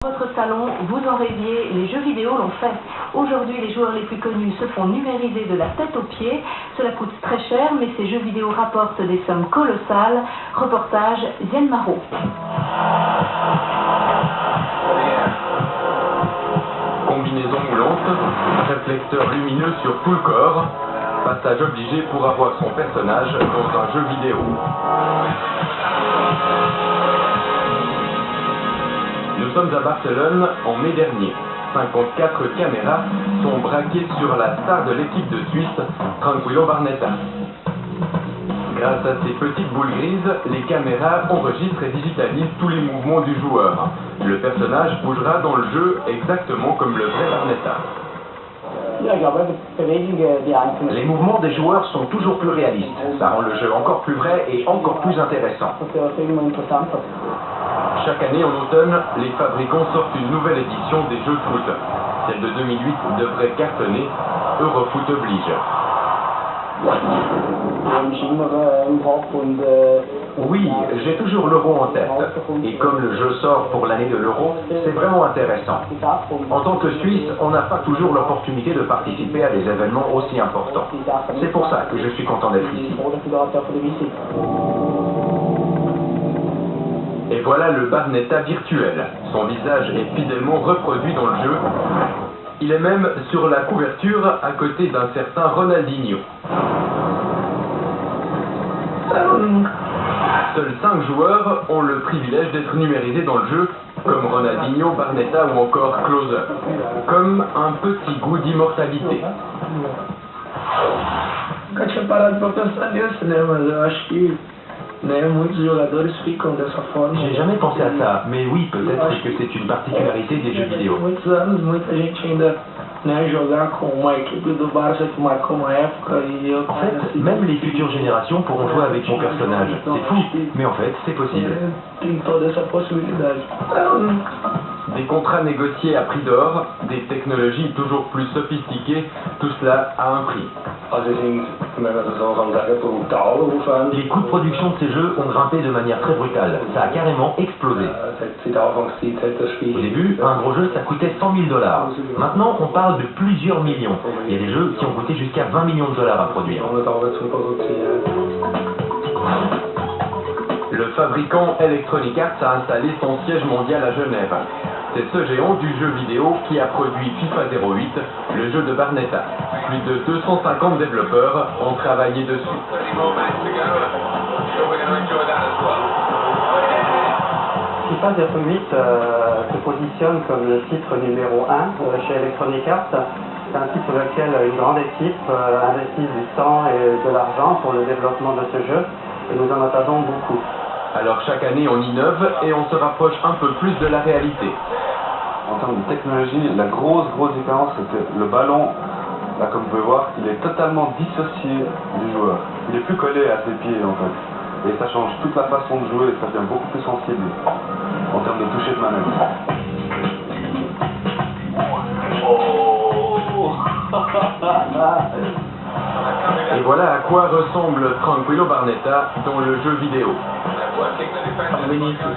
Votre salon, vous en rêviez, les jeux vidéo l'ont fait. Aujourd'hui, les joueurs les plus connus se font numériser de la tête aux pieds. Cela coûte très cher, mais ces jeux vidéo rapportent des sommes colossales. Reportage Zienne Marot. Combinaison moulante, réflecteur lumineux sur tout le corps, passage obligé pour avoir son personnage dans un jeu vidéo. Nous sommes à Barcelone en mai dernier. 54 caméras sont braquées sur la star de l'équipe de Suisse, Tranquillo Barnetta. Grâce à ces petites boules grises, les caméras enregistrent et digitalisent tous les mouvements du joueur. Le personnage bougera dans le jeu exactement comme le vrai Barnetta. Les mouvements des joueurs sont toujours plus réalistes. Ça rend le jeu encore plus vrai et encore plus intéressant. Chaque année en automne, les fabricants sortent une nouvelle édition des jeux de foot. Celle de 2008 devrait cartonner, Eurofoot oblige. Oui, j'ai toujours l'euro en tête. Et comme le jeu sort pour l'année de l'euro, c'est vraiment intéressant. En tant que Suisse, on n'a pas toujours l'opportunité de participer à des événements aussi importants. C'est pour ça que je suis content d'être ici. Et voilà le Barnetta virtuel. Son visage est fidèlement reproduit dans le jeu. Il est même sur la couverture à côté d'un certain Ronaldinho. Seuls 5 joueurs ont le privilège d'être numérisés dans le jeu, comme Ronaldinho, Barnetta ou encore Klose. Comme un petit goût d'immortalité. J'ai jamais pensé à ça, mais oui, peut-être que c'est une particularité des jeux vidéo. En fait, même les futures générations pourront jouer avec mon personnage. C'est fou, mais en fait, c'est possible. Des contrats négociés à prix d'or, des technologies toujours plus sophistiquées, tout cela a un prix. Les coûts de production de ces jeux ont grimpé de manière très brutale. Ça a carrément explosé. Au début, un gros jeu, ça coûtait 100 000 $. Maintenant, on parle de plusieurs millions. Il y a des jeux qui ont coûté jusqu'à 20 millions de $ à produire. Le fabricant Electronic Arts a installé son siège mondial à Genève. C'est ce géant du jeu vidéo qui a produit FIFA 08, le jeu de Barnetta. Plus de 250 développeurs ont travaillé dessus. FIFA 08 se positionne comme le titre numéro 1 chez Electronic Arts. C'est un titre pour lequel une grande équipe investit du temps et de l'argent pour le développement de ce jeu et nous en attendons beaucoup. Alors chaque année on innove et on se rapproche un peu plus de la réalité. En termes de technologie, la grosse différence c'est que le ballon, là comme vous pouvez voir, il est totalement dissocié du joueur. Il est plus collé à ses pieds en fait. Et ça change toute la façon de jouer et ça devient beaucoup plus sensible en termes de toucher de manette. Et voilà à quoi ressemble Tranquillo Barnetta dans le jeu vidéo. Wenn ich das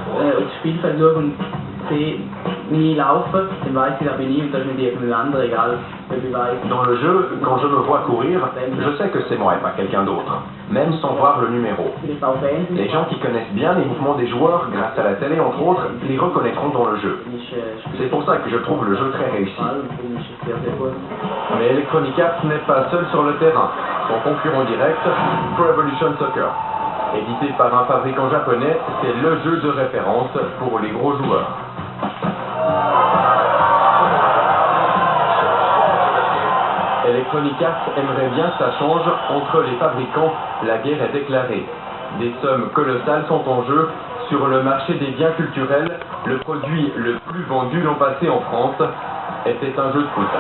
Spielfeld schaue und sehe, wie ich laufe, dann weiß ich, da bin ich und da ist nicht irgendein anderer, egal wie weit. Dans le jeu, quand je me vois courir, je sais que c'est moi et pas quelqu'un d'autre, même sans voir le numéro. Les gens qui connaissent bien les mouvements des joueurs, grâce à la télé entre autres, les reconnaîtront dans le jeu. C'est pour ça que je trouve le jeu très réussi. Mais Electronic Arts n'est pas seul sur le terrain. Son concurrent direct, Pro Evolution Soccer. Édité par un fabricant japonais, c'est le jeu de référence pour les gros joueurs. Electronic Arts aimerait bien que ça change entre les fabricants, la guerre est déclarée. Des sommes colossales sont en jeu. Sur le marché des biens culturels, le produit le plus vendu l'an passé en France était un jeu de foot.